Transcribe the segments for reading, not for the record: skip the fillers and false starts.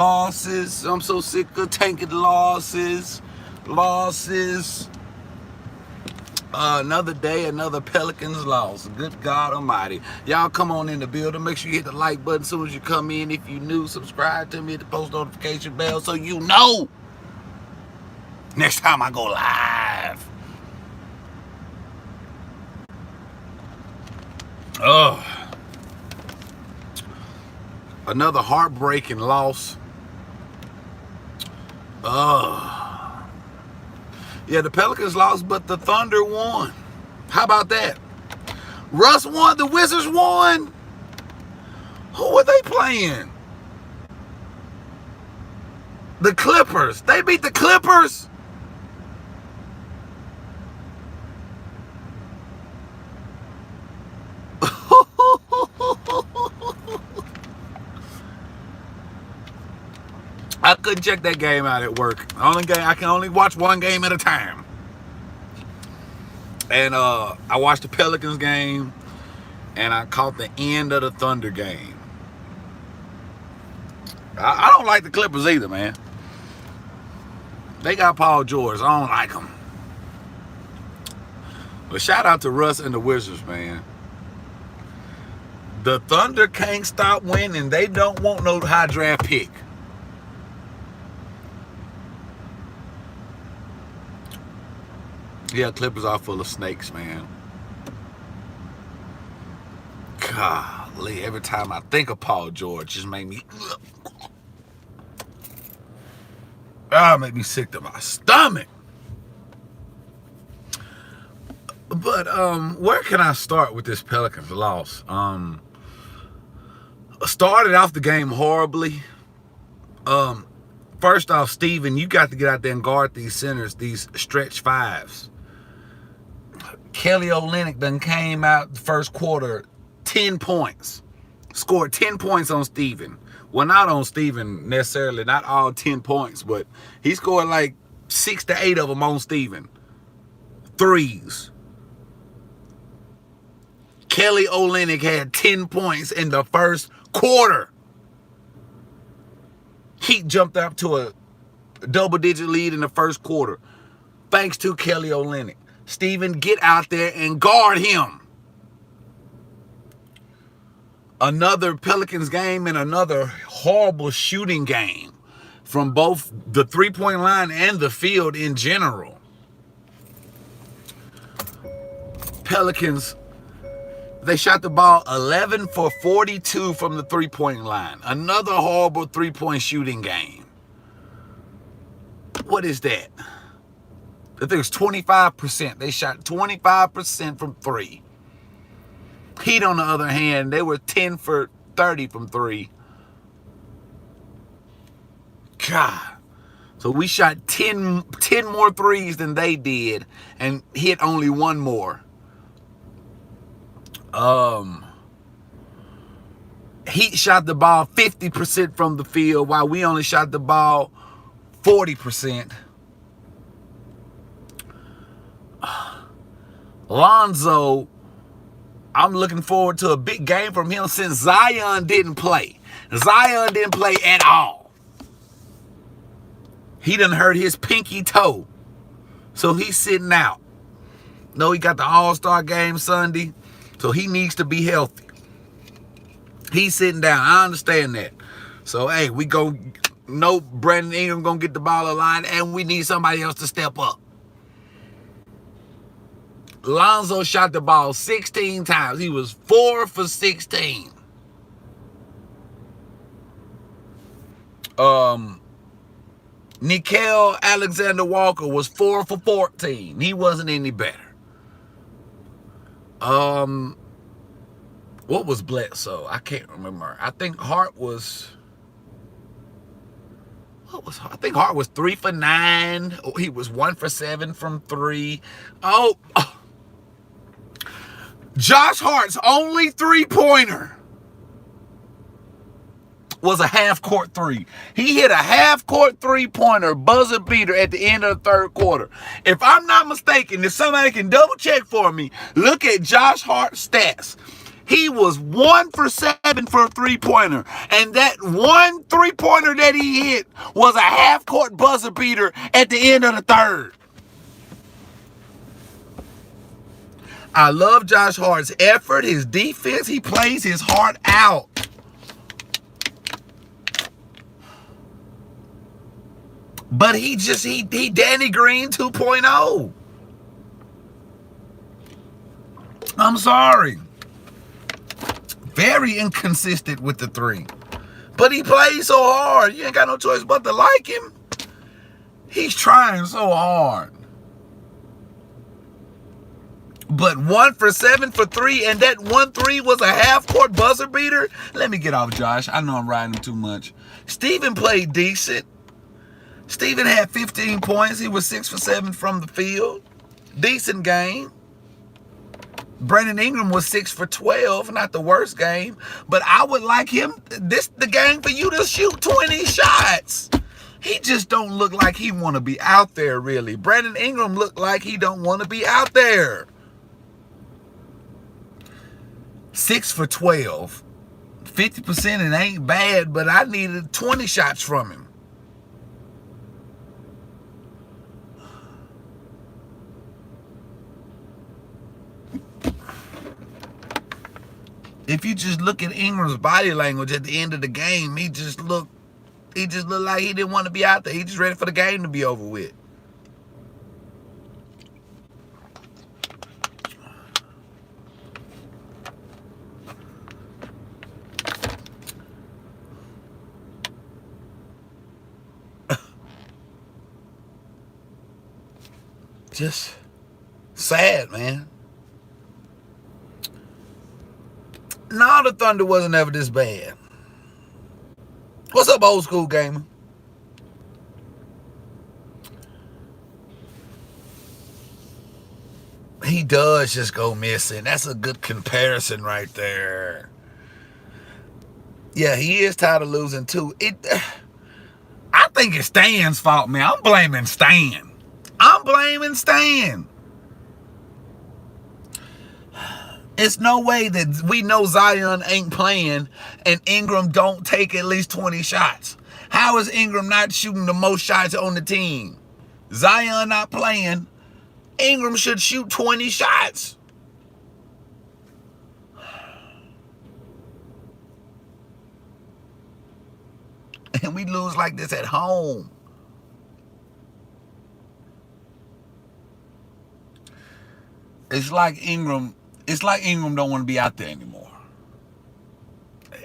Losses. I'm so sick of taking losses. Another day, another Pelicans loss. Good God Almighty. Y'all come on in the building. Make sure you hit the like button as soon as you come in. If you new, subscribe to me, hit the post notification bell so you know next time I go live. Another heartbreaking loss. Yeah, the Pelicans lost, but the Thunder won. How about that? Russ won, the Wizards won. Who were they playing? The Clippers. They beat the Clippers. I couldn't check that game out at work. I can only watch one game at a time. And I watched the Pelicans game, and I caught the end of the Thunder game. I don't like the Clippers either, man. They got Paul George. I don't like them. But shout out to Russ and the Wizards, man. The Thunder can't stop winning. They don't want no high draft pick. Yeah, Clippers are full of snakes, man. Golly, every time I think of Paul George, just make me make me sick to my stomach. But where can I start with this Pelicans loss? Started off the game horribly. First off, Steven, you got to get out there and guard these centers, these stretch fives. Kelly Olynyk done came out the first quarter, 10 points. Scored 10 points on Steven. Well, not on Steven necessarily, not all 10 points, but he scored like 6 to 8 of them on Steven. Threes. Kelly Olynyk had 10 points in the first quarter. Heat jumped up to a double-digit lead in the first quarter, thanks to Kelly Olynyk. Steven, get out there and guard him. Another Pelicans game and another horrible shooting game from both the three-point line and the field in general. Pelicans, they shot the ball 11 for 42 from the three-point line. Another horrible three-point shooting game. What is that? I think it was 25%. They shot 25% from three. Heat, on the other hand, they were 10 for 30 from three. God. So we shot 10 more threes than they did and hit only one more. Heat shot the ball 50% from the field while we only shot the ball 40%. Lonzo, I'm looking forward to a big game from him since Zion didn't play. Zion didn't play at all. He done hurt his pinky toe. So he's sitting out. No, he got the All-Star game Sunday, so he needs to be healthy. He's sitting down. I understand that. So, hey, we go. No, Brandon Ingram going to get the ball in line, and we need somebody else to step up. Lonzo shot the ball 16 times. He was 4 for 16. Nickeil Alexander-Walker was 4 for 14. He wasn't any better. What was Bledsoe? I can't remember. I think Hart was... I think Hart was 3 for 9. He was 1 for 7 from 3. Josh Hart's only three-pointer was a half-court three. He hit a half-court three-pointer, buzzer beater at the end of the third quarter. If I'm not mistaken, if somebody can double-check for me, look at Josh Hart's stats. He was 1 for 7 for a three-pointer. And that one three-pointer that he hit was a half-court buzzer beater at the end of the third. I love Josh Hart's effort, his defense. He plays his heart out. But he Danny Green 2.0. I'm sorry. Very inconsistent with the three. But he plays so hard. You ain't got no choice but to like him. He's trying so hard. But 1 for 7 for 3, and that 1-3 was a half-court buzzer beater. Let me get off Josh. I know I'm riding him too much. Steven played decent. Steven had 15 points. He was 6 for 7 from the field. Decent game. Brandon Ingram was 6 for 12. Not the worst game. But I would like him. This the game for you to shoot 20 shots. He just don't look like he want to be out there, really. Brandon Ingram looked like he don't want to be out there. 6 for 12. 50%, it ain't bad, but I needed 20 shots from him. If you just look at Ingram's body language at the end of the game, he just looked like he didn't want to be out there. He just ready for the game to be over with. Just sad, man. No, the Thunder wasn't ever this bad. What's up, old school gamer? He does just go missing. That's a good comparison right there. Yeah, he is tired of losing too. I think it's Stan's fault, man. I'm blaming Stan. It's no way that we know Zion ain't playing and Ingram don't take at least 20 shots. How is Ingram not shooting the most shots on the team? Zion not playing. Ingram should shoot 20 shots. And we lose like this at home. It's like Ingram don't want to be out there anymore.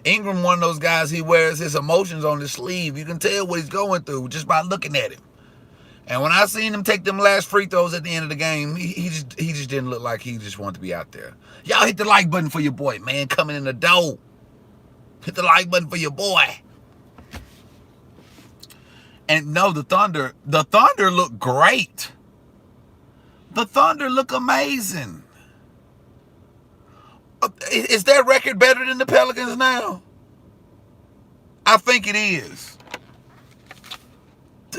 Ingram, one of those guys, he wears his emotions on his sleeve. You can tell what he's going through just by looking at him. And when I seen him take them last free throws at the end of the game, he just didn't look like he just wanted to be out there. Y'all hit the like button for your boy, man, coming in the door. Hit the like button for your boy. And no, the Thunder look great. The Thunder look amazing. Is their record better than the Pelicans now? I think it is.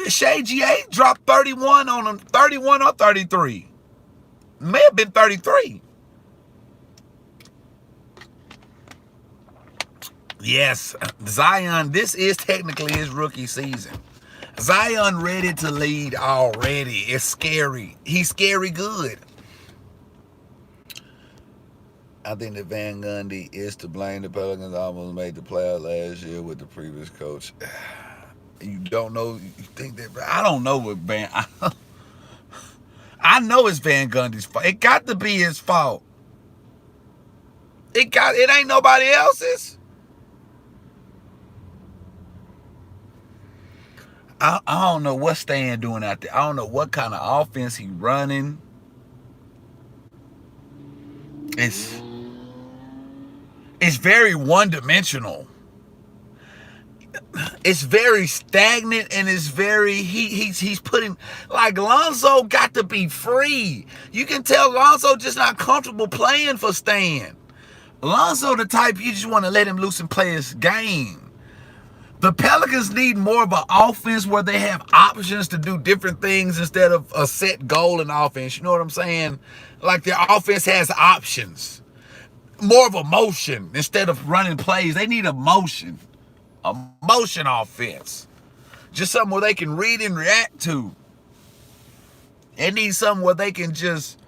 Shea GA dropped 31 on them, 31 or 33. May have been 33. Yes, Zion, this is technically his rookie season. Zion ready to lead already. It's scary. He's scary good. I think that Van Gundy is to blame. The Pelicans almost made the playoff last year with the previous coach. You don't know. You think that? I don't know what Van. I know it's Van Gundy's fault. It got to be his fault. It ain't nobody else's. I don't know what Stan doing out there. I don't know what kind of offense he running. It's very one-dimensional. It's very stagnant, and it's very he's putting, like, Lonzo got to be free. You can tell Lonzo just not comfortable playing for Stan. Lonzo the type you just want to let him loose and play his game. The Pelicans need more of an offense where they have options to do different things instead of a set goal in offense. You know what I'm saying? Like, their offense has options. more of a motion instead of running plays. They need a motion offense. Just something where they can read and react to. They need something where they can just...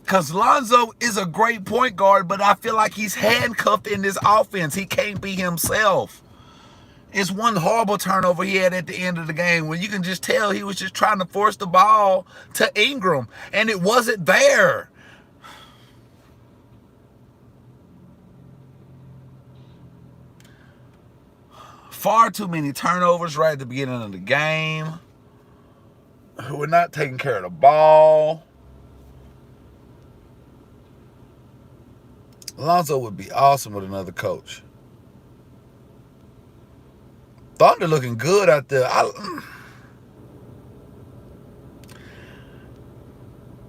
Because Lonzo is a great point guard, but I feel like he's handcuffed in this offense. He can't be himself. It's one horrible turnover he had at the end of the game where you can just tell he was just trying to force the ball to Ingram, and it wasn't there. Far too many turnovers right at the beginning of the game. We're not taking care of the ball. Lonzo would be awesome with another coach. Thunder looking good out there.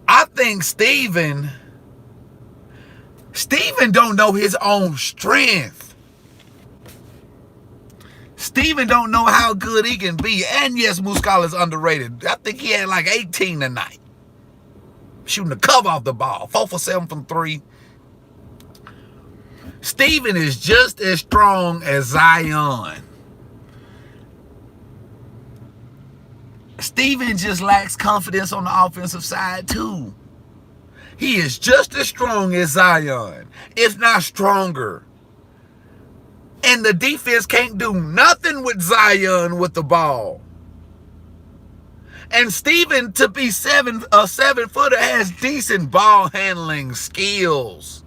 I think Steven don't know his own strength. Steven don't know how good he can be. And yes, Muscala's underrated. I think he had like 18 tonight. Shooting the cover off the ball. 4 for 7 from 3. Steven is just as strong as Zion. Steven just lacks confidence on the offensive side too. He is just as strong as Zion, if not stronger. And the defense can't do nothing with Zion with the ball. And Steven, to be a 7-footer, has decent ball handling skills.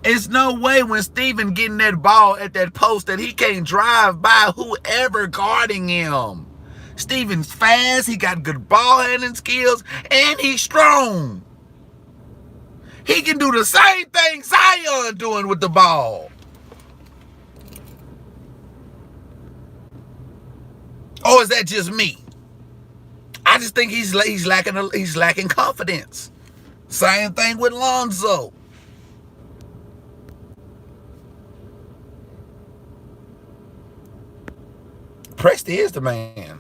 It's no way when Steven getting that ball at that post that he can't drive by whoever guarding him. Steven's fast, he got good ball handling skills, and he's strong. He can do the same thing Zion doing with the ball. Or is that just me? I just think he's lacking confidence. Same thing with Lonzo. Presti is the man.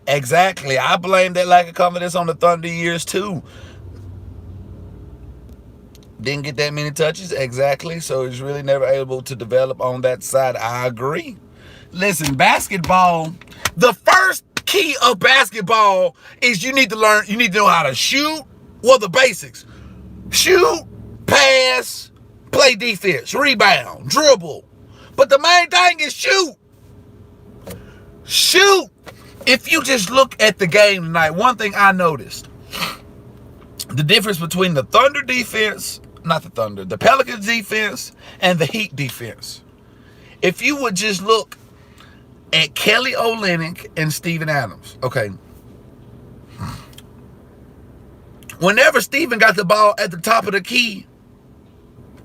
Exactly. I blame that lack of confidence on the Thunder years too. Didn't get that many touches. Exactly. So he's really never able to develop on that side. I agree. Listen, basketball, the first key of basketball is you need to know how to shoot. Well, the basics. Shoot, pass, play defense, rebound, dribble. But the main thing is shoot. Shoot. If you just look at the game tonight, one thing I noticed, the difference between the Thunder defense, the Pelicans defense and the Heat defense. If you would just look at Kelly Olynyk and Steven Adams, okay. Whenever Steven got the ball at the top of the key,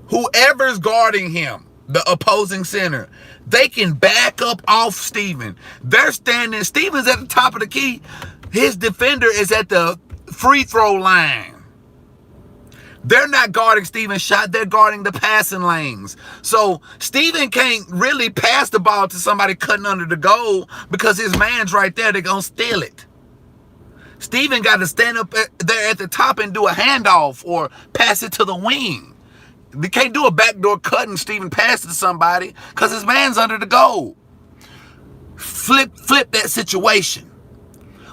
whoever's guarding him, the opposing center, they can back up off Steven. They're standing, Steven's at the top of the key. His defender is at the free throw line. They're not guarding Steven's shot. They're guarding the passing lanes. So Steven can't really pass the ball to somebody cutting under the goal because his man's right there. They're going to steal it. Steven got to stand up there at the top and do a handoff or pass it to the wing. They can't do a backdoor cut and Steven pass it to somebody because his man's under the goal. Flip that situation.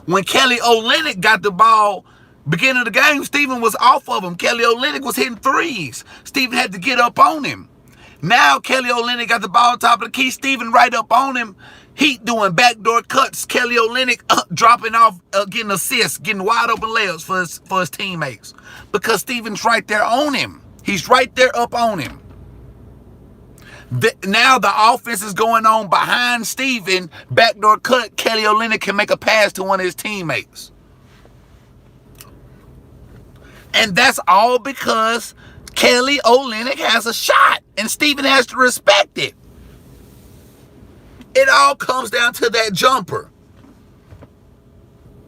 When Kelly Olynyk got the ball, beginning of the game, Steven was off of him. Kelly Olynyk was hitting threes. Steven had to get up on him. Now Kelly Olynyk got the ball top of the key. Steven right up on him. Heat doing backdoor cuts. Kelly Olynyk dropping off, getting assists, getting wide open layups for his teammates. Because Steven's right there on him. He's right there up on him. Now the offense is going on behind Steven. Backdoor cut. Kelly Olynyk can make a pass to one of his teammates. And that's all because Kelly Olynyk has a shot. And Steven has to respect it. It all comes down to that jumper.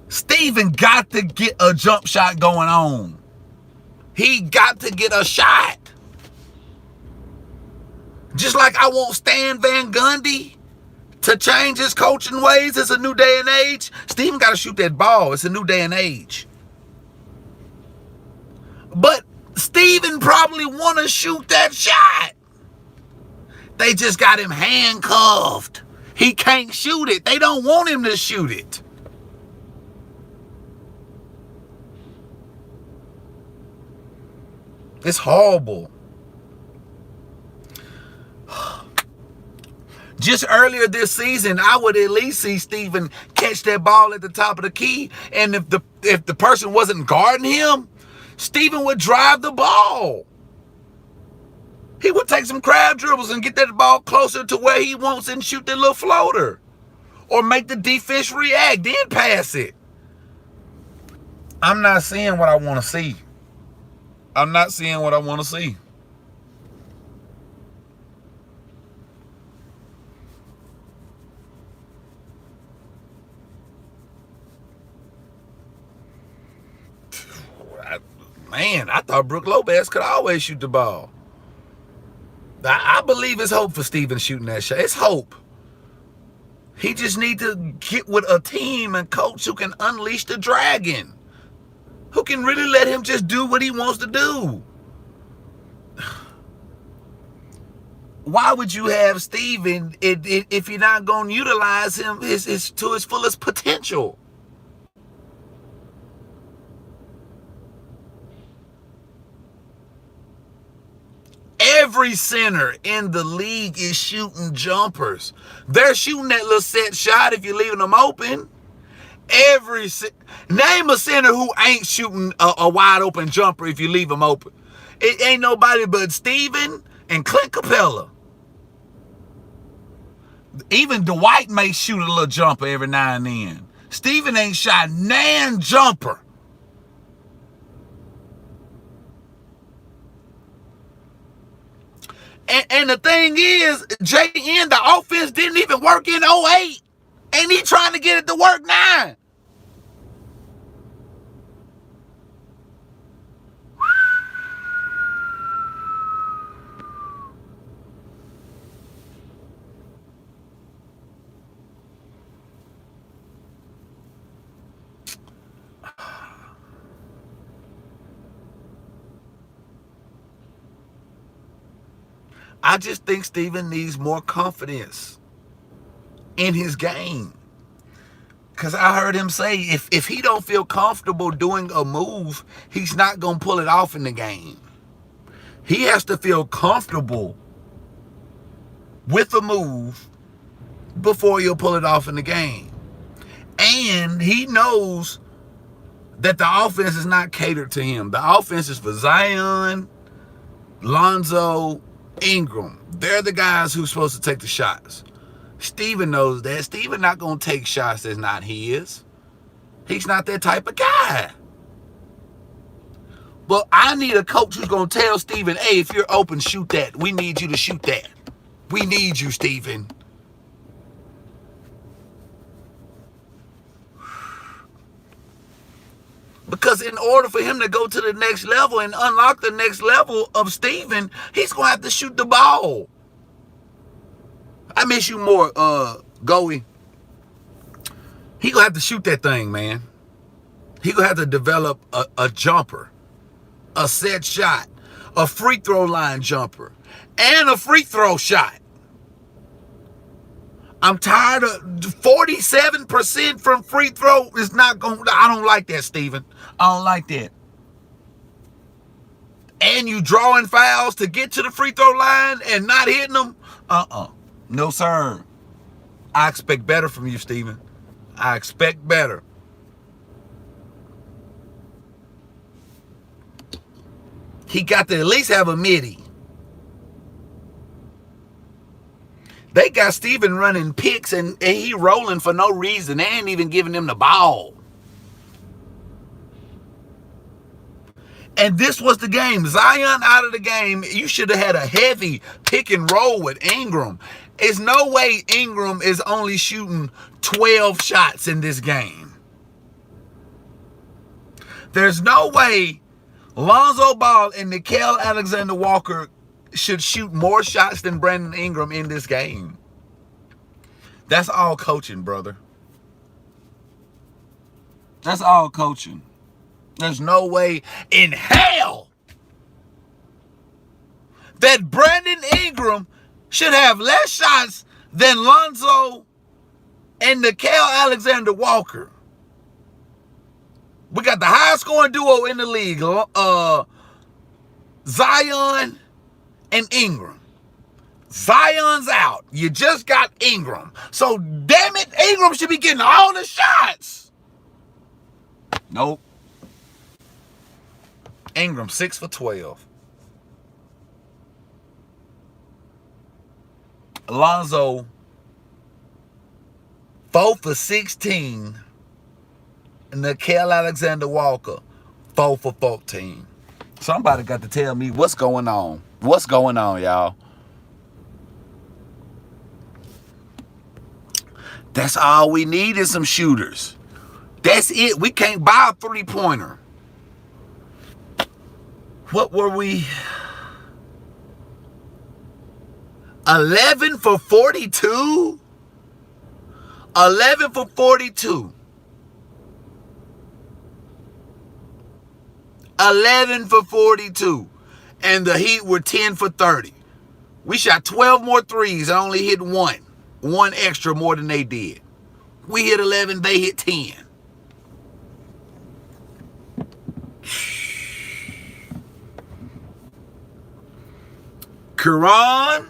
Steven got to get a jump shot going on. He got to get a shot. Just like I want Stan Van Gundy to change his coaching ways. It's a new day and age. Steven got to shoot that ball. It's a new day and age. But Steven probably want to shoot that shot. They just got him handcuffed. He can't shoot it. They don't want him to shoot it. It's horrible. Just earlier this season, I would at least see Steven catch that ball at the top of the key. And if the person wasn't guarding him, Steven would drive the ball. He would take some crab dribbles and get that ball closer to where he wants and shoot that little floater. Or make the defense react, then pass it. I'm not seeing what I want to see. I'm not seeing what I want to see. Man, I thought Brook Lopez could always shoot the ball. I believe it's hope for Steven shooting that shot. It's hope. He just needs to get with a team and coach who can unleash the dragon. Who can really let him just do what he wants to do. Why would you have Steven if you're not going to utilize him to his fullest potential? Every center in the league is shooting jumpers. They're shooting that little set shot if you're leaving them open. Name a center who ain't shooting a wide open jumper if you leave them open. It ain't nobody but Steven and Clint Capella. Even Dwight may shoot a little jumper every now and then. Steven ain't shot nan jumper. And the thing is, JN, the offense didn't even work in 08. And he trying to get it to work now. I just think Steven needs more confidence in his game. Because I heard him say if he don't feel comfortable doing a move, he's not going to pull it off in the game. He has to feel comfortable with a move before he'll pull it off in the game. And he knows that the offense is not catered to him. The offense is for Zion, Lonzo, Ingram. They're the guys who's supposed to take the shots. Steven knows that. Steven not going to take shots that's not his. He's not that type of guy. But I need a coach who's going to tell Steven, hey, if you're open, shoot that. We need you to shoot that. We need you, Steven. Because in order for him to go to the next level and unlock the next level of Steven, he's going to have to shoot the ball. I miss you more, Goey. He going to have to shoot that thing, man. He going to have to develop a jumper, a set shot, a free throw line jumper, and a free throw shot. I'm tired of 47% from free throw is not going to, I don't like that, Steven. I don't like that. And you drawing fouls to get to the free throw line and not hitting them? No, sir. I expect better from you, Steven. I expect better. He got to at least have a midi. They got Steven running picks and he rolling for no reason. They ain't even giving him the ball. And this was the game. Zion out of the game. You should have had a heavy pick and roll with Ingram. There's no way Ingram is only shooting 12 shots in this game. There's no way Lonzo Ball and Nickeil Alexander-Walker should shoot more shots than Brandon Ingram in this game. That's all coaching, brother. That's all coaching. There's no way in hell that Brandon Ingram should have less shots than Lonzo and Nickeil Alexander-Walker. We got the highest scoring duo in the league, Zion and Ingram. Zion's out. You just got Ingram. So, damn it, Ingram should be getting all the shots. Nope. Ingram, 6 for 12. Alonzo, 4 for 16. Nickeil Alexander-Walker, 4 for 14. Somebody got to tell me what's going on. What's going on, y'all? That's all we need is some shooters. That's it. We can't buy a three-pointer. What were we? 11 for 42? 11 for 42. 11 for 42. And the Heat were 10 for 30. We shot 12 more threes and only hit one. One extra more than they did. We hit 11, they hit 10. Quran,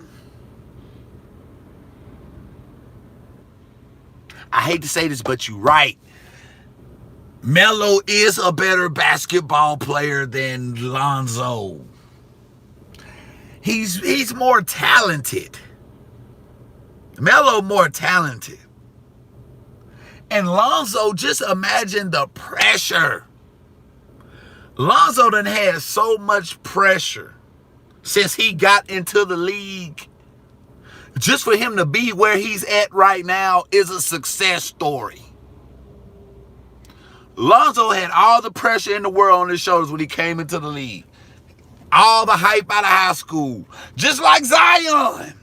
I hate to say this, but you're right. Melo is a better basketball player than Lonzo. He's more talented. Melo more talented. And Lonzo, just imagine the pressure. Lonzo done had so much pressure since he got into the league. Just for him to be where he's at right now is a success story. Lonzo had all the pressure in the world on his shoulders when he came into the league. All the hype out of high school. Just like Zion.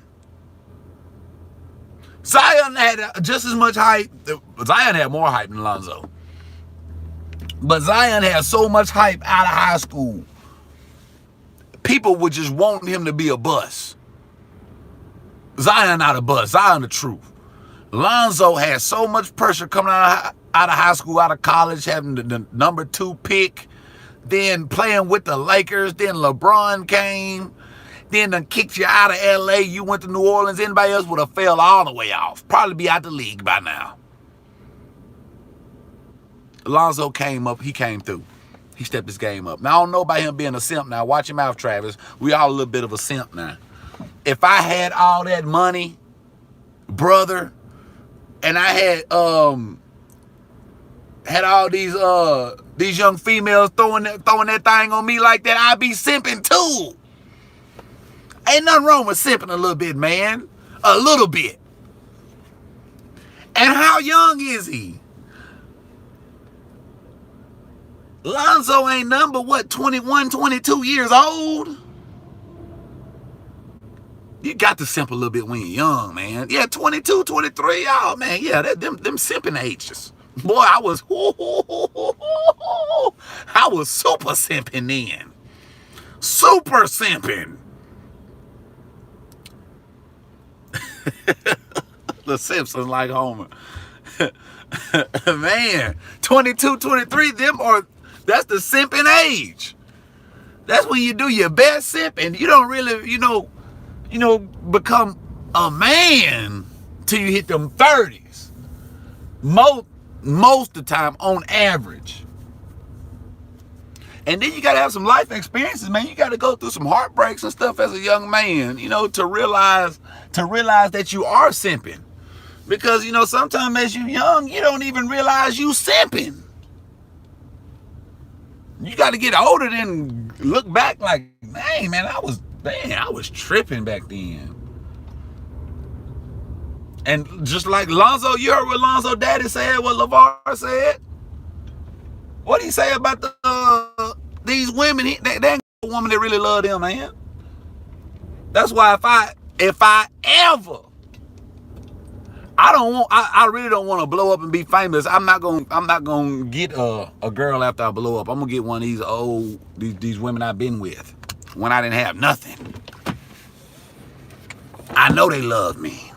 Zion had just as much hype. Zion had more hype than Lonzo. But Zion had so much hype out of high school. People would just want him to be a bust. Zion not a bust. Zion the truth. Lonzo had so much pressure coming out of high school, out of college, having the number 2 pick, then playing with the Lakers, then LeBron came, then done kicked you out of LA, you went to New Orleans, anybody else would have fell all the way off. Probably be out the league by now. Lonzo came up, he came through. He stepped his game up. Now, I don't know about him being a simp now. Watch him out, Travis. We all a little bit of a simp now. If I had all that money, brother, and I had all these young females throwing that thing on me like that, I'd be simping too. Ain't nothing wrong with simping a little bit, man. A little bit. And how young is he? Lonzo ain't nothing but what, 21, 22 years old? You got to simp a little bit when you're young, man. Yeah, 22, 23, oh man, yeah, them simping ages. Boy, I was super simping then. Super simping. The Simpsons like Homer. Man, 22, 23, that's the simping age. That's when you do your best simping. You don't really, become a man till you hit them 30s. Most of the time, on average. And then you got to have some life experiences, man. You got to go through some heartbreaks and stuff as a young man, to realize that you are simping. Because, sometimes as you young, you don't even realize you simping. You got to get older and look back like, dang, man, I was tripping back then. And just like Lonzo, you heard what Lonzo daddy said, what LeVar said? What did he say about these women? They ain't a woman that really love them, man. That's why if I ever, I really don't want to blow up and be famous. I'm not gonna get a girl after I blow up. I'm gonna get one of these women I've been with when I didn't have nothing. I know they love me.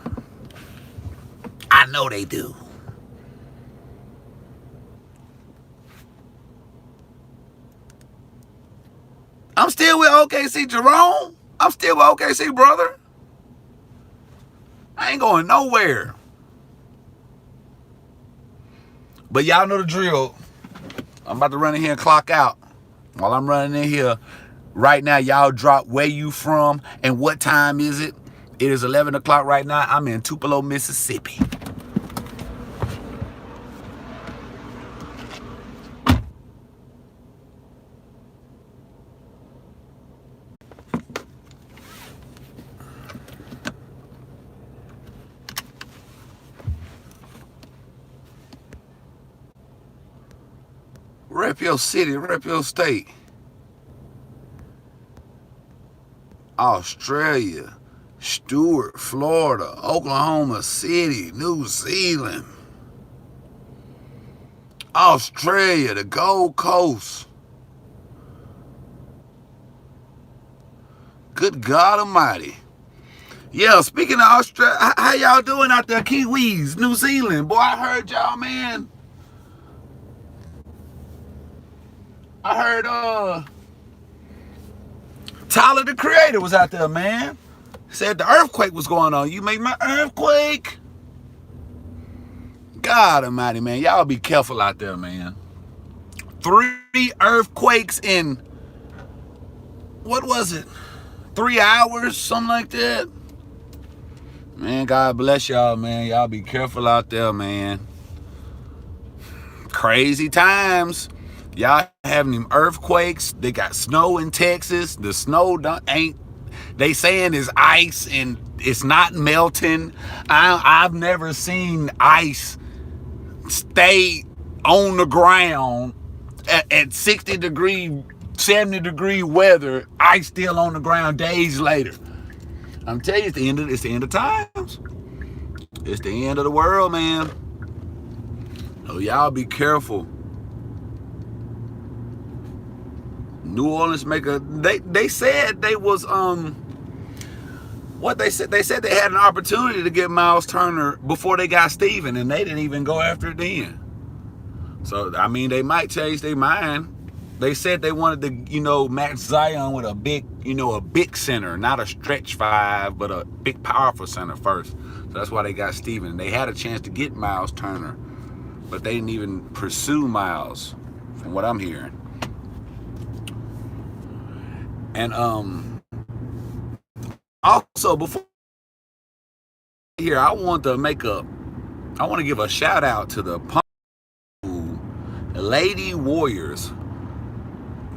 I know they do. I'm still with OKC, Jerome. I'm still with OKC, brother. I ain't going nowhere. But y'all know the drill. I'm about to run in here and clock out. While I'm running in here, right now, y'all drop where you from and what time is it. It is 11 o'clock right now. I'm in Tupelo, Mississippi. Rep your city, rep your state. Australia, Stewart, Florida, Oklahoma City, New Zealand, Australia, the Gold Coast. Good God Almighty. Yeah, speaking of Australia, how y'all doing out there, Kiwis, New Zealand? Boy, I heard y'all, man. I heard Tyler the Creator was out there, man. Said the earthquake was going on. You made my earthquake. God Almighty, man. Y'all be careful out there, man. 3 earthquakes in, what was it? 3 hours, something like that. Man, God bless y'all, man. Y'all be careful out there, man. Crazy times. Y'all having them earthquakes. They got snow in Texas. The snow ain't, they saying is ice and it's not melting. I've never seen ice stay on the ground at 60 degree, 70 degree weather. Ice still on the ground days later. I'm telling you, it's the end of times. It's the end of the world, man. So y'all be careful. New Orleans they said they was what they said they had an opportunity to get Miles Turner before they got Steven, and they didn't even go after it then. So I mean, they might change their mind. They said they wanted to, match Zion with a big center, not a stretch 5, but a big powerful center first. So that's why they got Steven. They had a chance to get Miles Turner, but they didn't even pursue Miles, from what I'm hearing. And also, before here, I want to give a shout out to the Lady Warriors.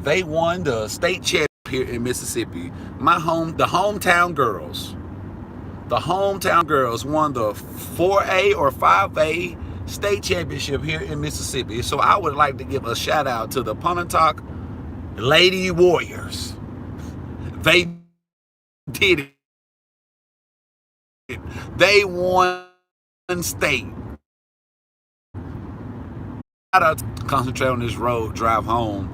They won the state championship here in Mississippi. The hometown girls. The hometown girls won the 4A or 5A state championship here in Mississippi. So I would like to give a shout out to the Pontotoc Lady Warriors. They did it. They won state. Gotta concentrate on this road, drive home.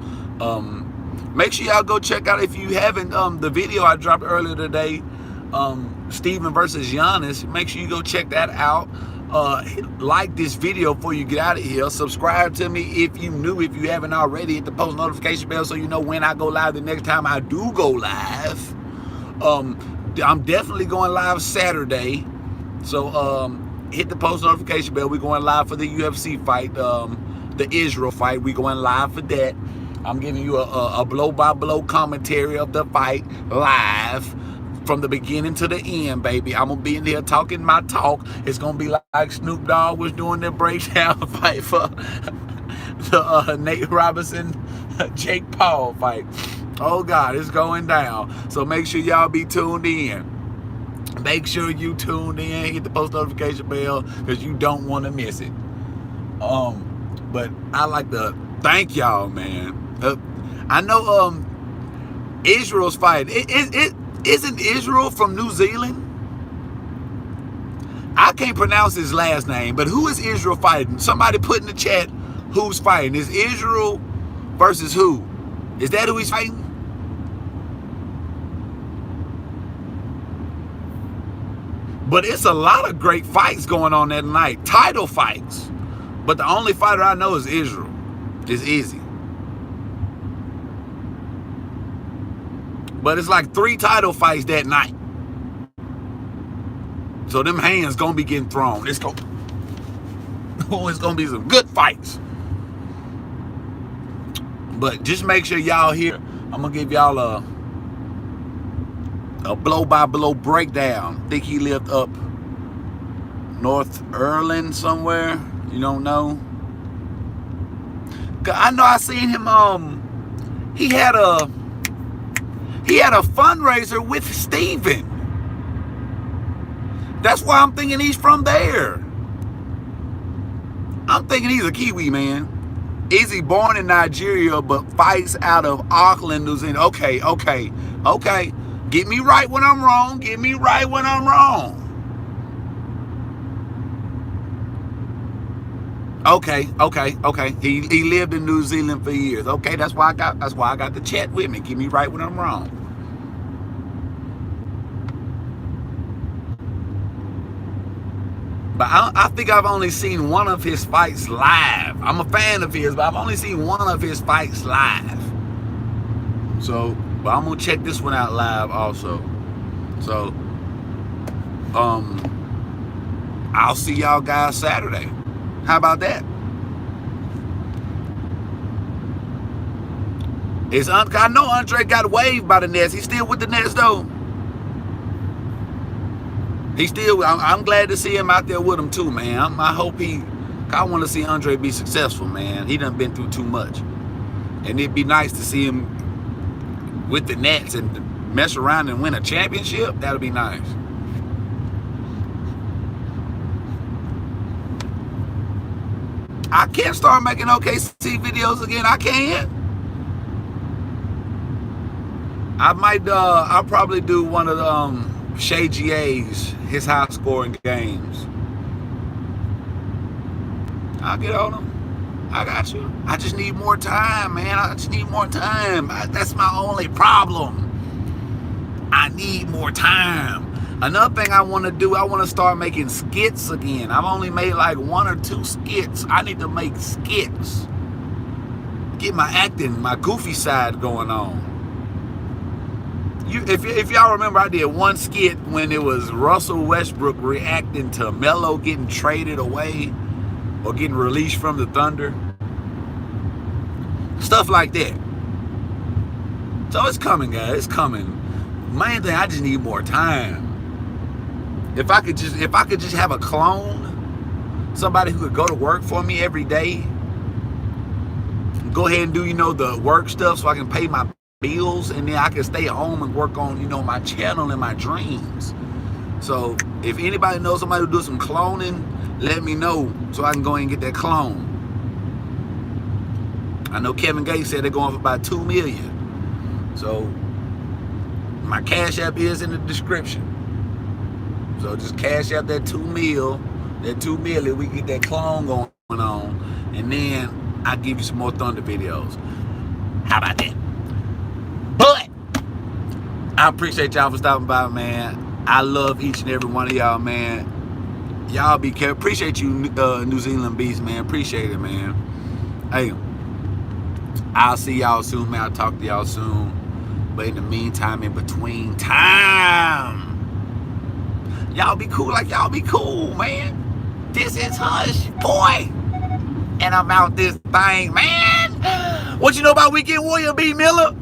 Make sure y'all go check out, if you haven't, the video I dropped earlier today, Steven versus Giannis. Make sure you go check that out. Like this video before you get out of here. Subscribe to me if you haven't already. Hit the post notification bell so you know when I go live the next time I do go live. I'm definitely going live Saturday. So hit the post notification bell. We're going live for the UFC fight, the Israel fight. We're going live for that. I'm giving you a blow-by-blow commentary of the fight live from the beginning to the end, baby. I'm going to be in here talking my talk. It's going to be like Snoop Dogg was doing the breakdown fight for the Nate Robinson, Jake Paul fight. Oh, God, it's going down. So make sure y'all be tuned in. Make sure you tuned in. Hit the post notification bell because you don't want to miss it. But I like to thank y'all, man. I know Israel's fighting. Isn't Israel from New Zealand? I can't pronounce his last name, but who is Israel fighting? Somebody put in the chat who's fighting. Is Israel versus who? Is that who he's fighting? But it's a lot of great fights going on that night. Title fights. But the only fighter I know is Israel. It's easy. But it's like 3 title fights that night. So them hands gonna be getting thrown. It's gonna be some good fights. But just make sure y'all here. I'm gonna give y'all a blow-by-blow breakdown. I think he lived up North Ireland somewhere. You don't know? I know I seen him. He had a fundraiser with Steven. That's why I'm thinking he's from there. I'm thinking he's a Kiwi, man. Is he born in Nigeria but fights out of Auckland, New Zealand? Okay. Get me right when I'm wrong. Get me right when I'm wrong. Okay. He lived in New Zealand for years. Okay, that's why I got the chat with me. Get me right when I'm wrong. But I think I've only seen one of his fights live. I'm a fan of his, but I've only seen one of his fights live. So, but I'm gonna check this one out live also. So, I'll see y'all guys Saturday. How about that? I know Andre got waived by the Nets. He's still with the Nets though. I'm glad to see him out there with him too, man. I want to see Andre be successful, man. He done been through too much. And it'd be nice to see him with the Nets and mess around and win a championship. That'd be nice. I can't start making OKC videos again. I can't. I'll probably do one of the Shay GA's, his high scoring games. I'll get on them. I got you. I just need more time, man. I just need more time. That's my only problem. I need more time. Another thing I want to do, I want to start making skits again. I've only made like 1 or 2 skits. I need to make skits. Get my acting, my goofy side going on. If y'all remember, I did one skit when it was Russell Westbrook reacting to Melo getting traded away or getting released from the Thunder. Stuff like that. So it's coming, guys. It's coming. Main thing, I just need more time. If I could just have a clone, somebody who could go to work for me every day, go ahead and do, the work stuff so I can pay my bills, and then I can stay home and work on, my channel and my dreams. So if anybody knows somebody who do some cloning, let me know so I can go and get that clone. I know Kevin Gates said they're going for about $2 million. So my Cash App is in the description. So just cash out that $2 million, we get that clone going on, and then I'll give you some more Thunder videos. How about that? But I appreciate y'all for stopping by, man. I love each and every one of y'all, man. Y'all be careful. Appreciate you, New Zealand Beast, man. Appreciate it, man. Hey, I'll see y'all soon, man. I'll talk to y'all soon. But in the meantime, in between time, y'all be cool like y'all be cool, man. This is Hush Boy. And I'm out this thing, man. What you know about Weekend Warrior, B. Miller?